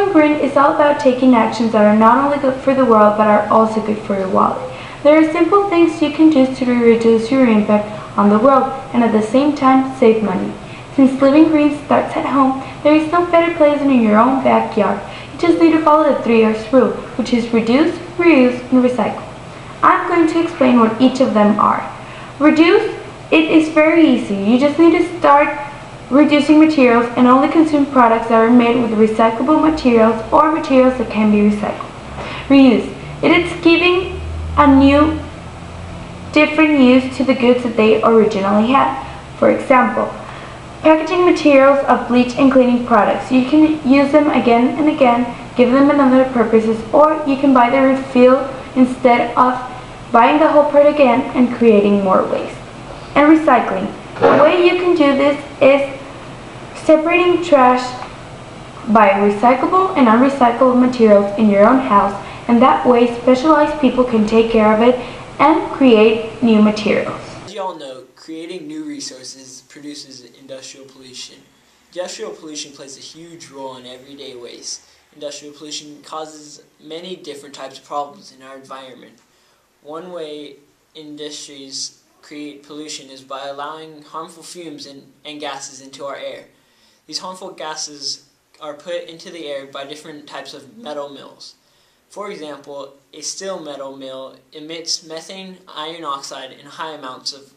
Going green is all about taking actions that are not only good for the world but are also good for your wallet. There are simple things you can do to reduce your impact on the world and at the same time save money. Since living green starts at home, there is no better place than in your own backyard. You just need to follow the 3R's rule, which is reduce, reuse, and recycle. I'm going to explain what each of them are. Reduce, it is very easy. You just need to start reducing materials and only consume products that are made with recyclable materials or materials that can be recycled. Reuse, it is giving a new, different use to the goods that they originally had. For example, packaging materials of bleach and cleaning products. You can use them again and again, give them another purposes, or you can buy the refill instead of buying the whole product again and creating more waste. And recycling. The way you can do this is separating trash by recyclable and unrecyclable materials in your own house, and that way specialized people can take care of it and create new materials. As you all know, creating new resources produces industrial pollution. Industrial pollution plays a huge role in everyday waste. Industrial pollution causes many different types of problems in our environment. One way industries create pollution is by allowing harmful fumes and gases into our air. These harmful gases are put into the air by different types of metal mills. For example, a steel metal mill emits methane, iron oxide, and high amounts of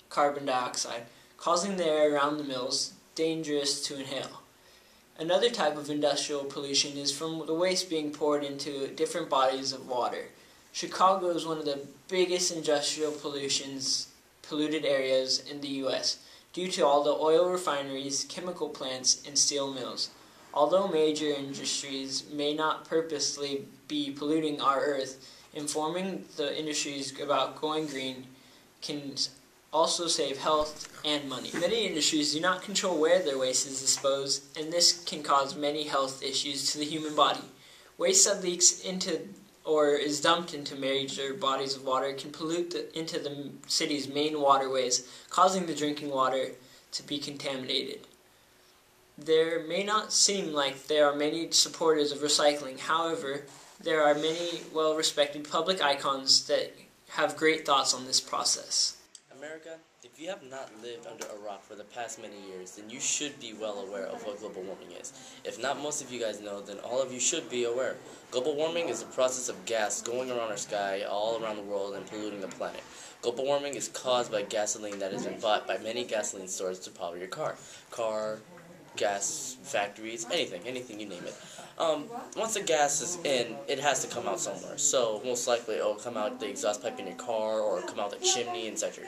carbon dioxide, causing the air around the mills dangerous to inhale. Another type of industrial pollution is from the waste being poured into different bodies of water. Chicago is one of the biggest industrial polluted areas in the U.S. due to all the oil refineries, chemical plants, and steel mills. Although major industries may not purposely be polluting our earth, informing the industries about going green can also save health and money. Many industries do not control where their waste is disposed, and this can cause many health issues to the human body. Waste that leaks into or is dumped into major bodies of water can pollute into the city's main waterways, causing the drinking water to be contaminated. There may not seem like there are many supporters of recycling. However, there are many well-respected public icons that have great thoughts on this process. America, if you have not lived under a rock for the past many years, then you should be well aware of what global warming is. If not most of you guys know, then all of you should be aware. Global warming is the process of gas going around our sky all around the world and polluting the planet. Global warming is caused by gasoline that has been bought by many gasoline stores to power your car, gas factories, anything you name it. Once the gas is in, it has to come out somewhere. So most likely it will come out the exhaust pipe in your car, or come out the chimney inside your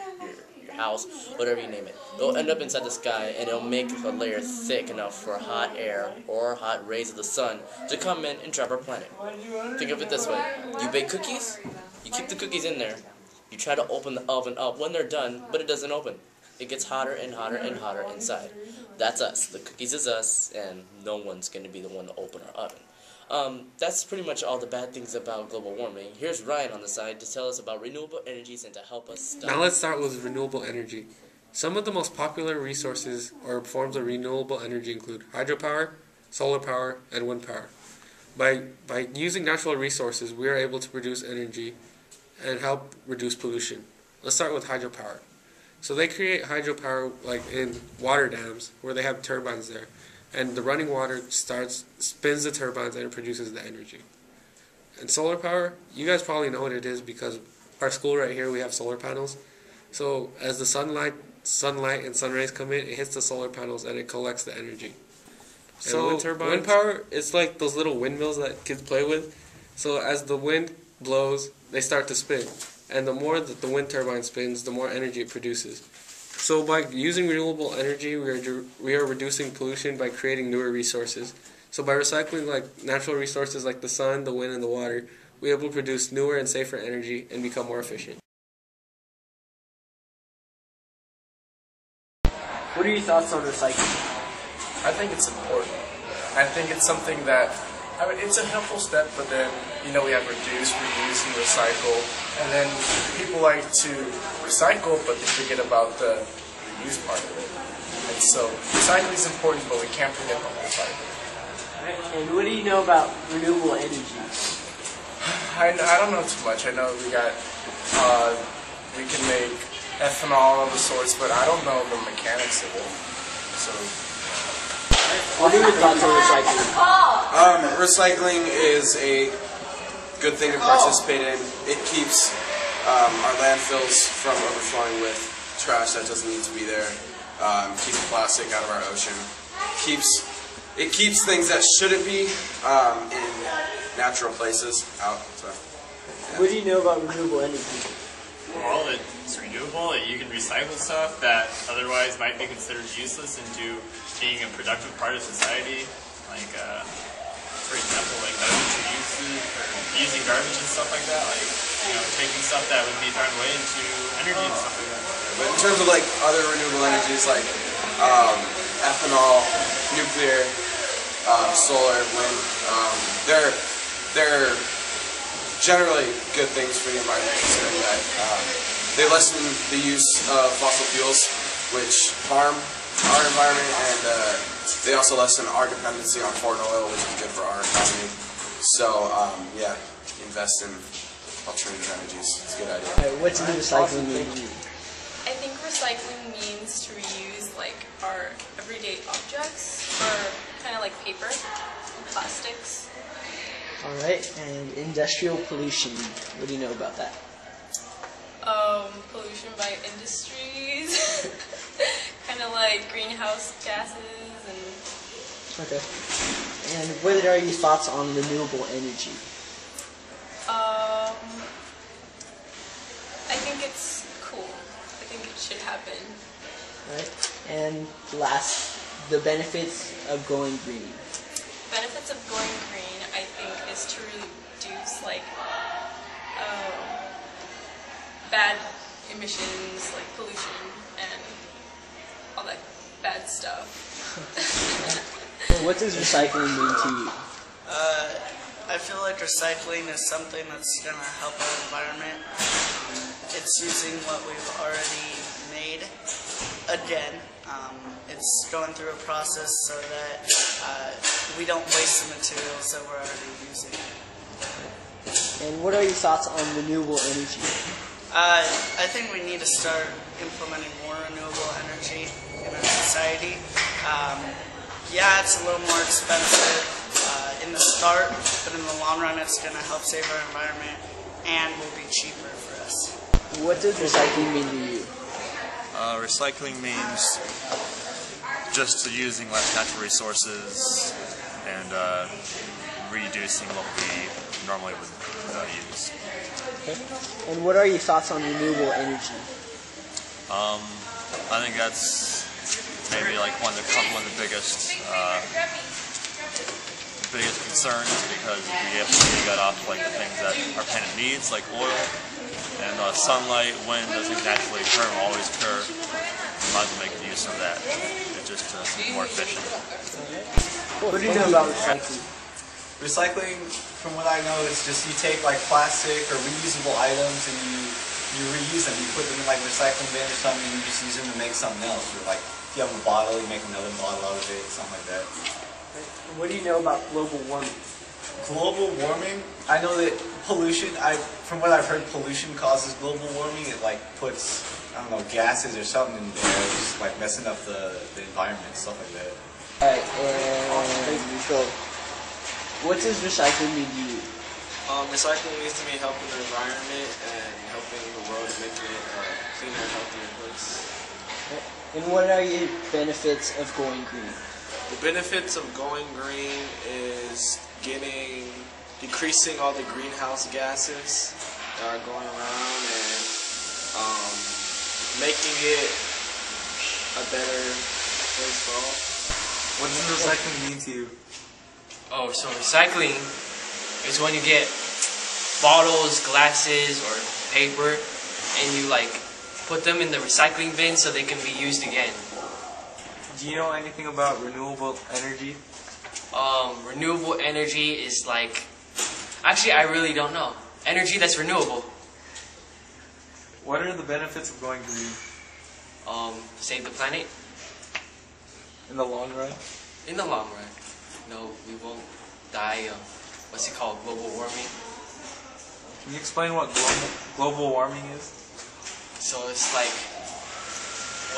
house, whatever you name it. It'll end up inside the sky, and it'll make a layer thick enough for hot air or hot rays of the sun to come in and trap our planet. Think of it this way: you bake cookies, you keep the cookies in there, you try to open the oven up when they're done, but it doesn't open. It gets hotter and hotter and hotter inside. That's us. The cookies is us, and no one's going to be the one to open our oven. That's pretty much all the bad things about global warming. Here's Ryan on the side to tell us about renewable energies and to help us stop. Now let's start with renewable energy. Some of the most popular resources or forms of renewable energy include hydropower, solar power, and wind power. By using natural resources, we are able to produce energy and help reduce pollution. Let's start with hydropower. So they create hydropower like in water dams where they have turbines there, and the running water spins the turbines and it produces the energy. And solar power, you guys probably know what it is because our school right here we have solar panels. So as the sunlight and sun rays come in, it hits the solar panels and it collects the energy. So wind power is like those little windmills that kids play with. So as the wind blows, they start to spin. And the more that the wind turbine spins, the more energy it produces. So by using renewable energy, we are reducing pollution by creating newer resources. So by recycling like natural resources like the sun, the wind, and the water, we are able to produce newer and safer energy and become more efficient. What are your thoughts on recycling? I think it's important. I think it's something that, it's a helpful step, but then, we have reduce, reuse, and recycle. And then people like to recycle, but they forget about the reuse part of it. And so recycling is important, but we can't forget about recycling. And what do you know about renewable energy? I don't know too much. I know we can make ethanol of the sorts, but I don't know the mechanics of it. So, What are your thoughts on recycling? Recycling is a good thing to participate in. It keeps our landfills from overflowing with trash that doesn't need to be there. Keeps plastic out of our ocean. It keeps things that shouldn't be in natural places out. So, yeah. What do you know about renewable energy? Well, it's renewable. You can recycle stuff that otherwise might be considered useless into being a productive part of society. Like, for example, like medical uses or using garbage and stuff like that. Like, taking stuff that would be thrown away into energy and stuff like that. But in terms of like other renewable energies, like ethanol, nuclear, solar, wind, they're generally good things for the environment, considering that they lessen the use of fossil fuels, which harm our environment, and they also lessen our dependency on foreign oil, which is good for our economy. So, yeah, invest in alternative energies. It's a good idea. What's in recycling mean? I think recycling means to reuse like our everyday objects, or kind of like paper and plastics. Alright, and industrial pollution. What do you know about that? Pollution by industries, kind of like greenhouse gases and... Okay. And what are your thoughts on renewable energy? I think it's cool. I think it should happen. Right. And last, the benefits of going green. Benefits of going green, I think, is to reduce like bad emissions, like pollution and all that bad stuff. What does recycling mean to you? I feel like recycling is something that's going to help our environment. It's using what we've already made again. It's going through a process so that we don't waste the materials that we're already using. And what are your thoughts on renewable energy? I think we need to start implementing more renewable energy in our society. Yeah, it's a little more expensive in the start, but in the long run it's going to help save our environment and will be cheaper for us. What does recycling mean to you? Recycling means just using less natural resources and reducing what we normally would use. Okay. And what are your thoughts on renewable energy? I think that's maybe like one of the biggest concerns, because we have to get off like the things that our planet needs, like oil and sunlight, wind, those things naturally occur and will always occur. We might as well make use of that. It's just more efficient. What do you know about recycling? Recycling, from what I know, is just you take like plastic or reusable items and you reuse them. You put them in like a recycling bin or something, and you just use them to make something else. Or like if you have a bottle, you make another bottle out of it, something like that. What do you know about global warming? Global warming, I know that pollution, from what I've heard, pollution causes global warming. It like puts, I don't know, gases or something in there, just like messing up the environment, stuff like that. Alright, and so, what does recycling mean to you? Recycling means to me helping the environment and helping the world make it a cleaner and healthier place. And what are your benefits of going green? The benefits of going green is decreasing all the greenhouse gases that are going around and making it a better place for all. What does recycling mean to you? Oh, so recycling is when you get bottles, glasses, or paper, and you like put them in the recycling bin so they can be used again. Do you know anything about renewable energy? Renewable energy is like, actually I really don't know. Energy that's renewable. What are the benefits of going green? Save the planet. In the long run? In the long run. we won't die of what's it called, global warming. Can you explain what global warming is? So it's like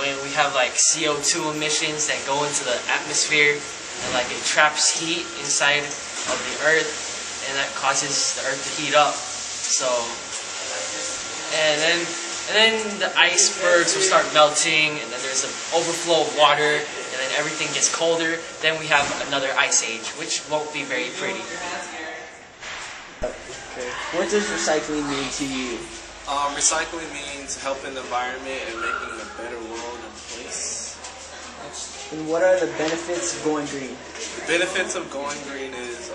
when we have like CO2 emissions that go into the atmosphere and like it traps heat inside of the earth and that causes the earth to heat up. So and then the icebergs will start melting and then there's an overflow of water and then everything gets colder. Then we have another ice age, which won't be very pretty. Okay. What does recycling mean to you? Recycling means helping the environment and making a better world and place. And what are the benefits of going green? The benefits of going green is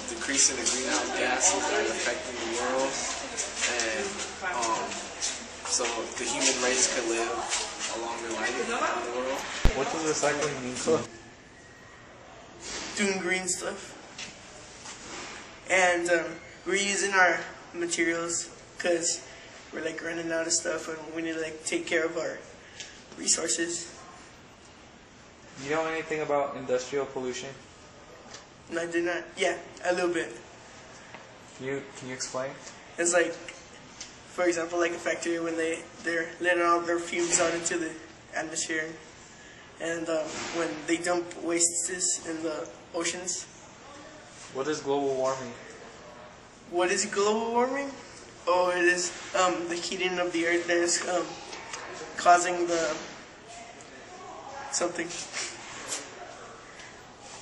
decreasing the greenhouse gases that are affecting the world, and so the human race could live a longer life in the world. What does recycling mean to you? Doing green stuff. And reusing our materials because we're like running out of stuff and we need to like take care of our resources. Do you know anything about industrial pollution? No, I do not. Yeah, a little bit. Can you explain? It's like, for example, like a factory when they're letting all their fumes out into the atmosphere, and when they dump wastes in the oceans. What is global warming? What is global warming? Oh, it is the heating of the earth that is causing the something.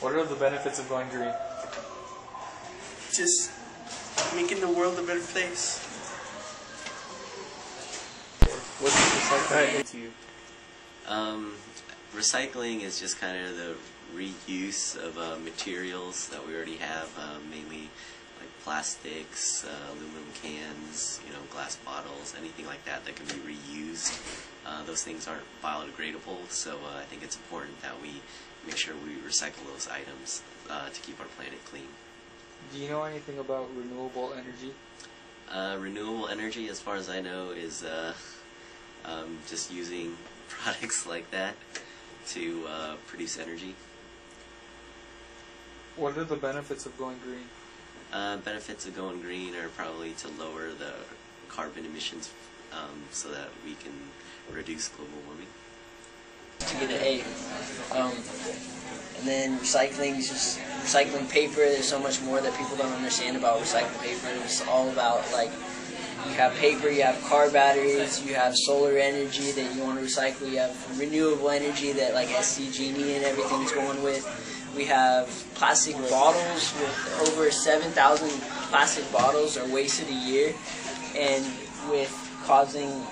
What are the benefits of going green? Just making the world a better place. What does recycling mean to you? Recycling is just kind of the reuse of materials that we already have, mainly like plastics, aluminum cans, glass bottles, anything like that that can be reused. Those things aren't biodegradable, so I think it's important that we make sure we recycle those items to keep our planet clean. Do you know anything about renewable energy? Renewable energy, as far as I know, is just using products like that to produce energy. What are the benefits of going green? Benefits of going green are probably to lower the carbon emissions so that we can reduce global warming. To get an A. And then recycling is just recycling paper. There's so much more that people don't understand about recycling paper. It's all about, like, you have paper, you have car batteries, you have solar energy that you want to recycle, you have renewable energy that like SCGE and everything is going with. We have plastic bottles with over 7,000 plastic bottles are wasted a year, and with causing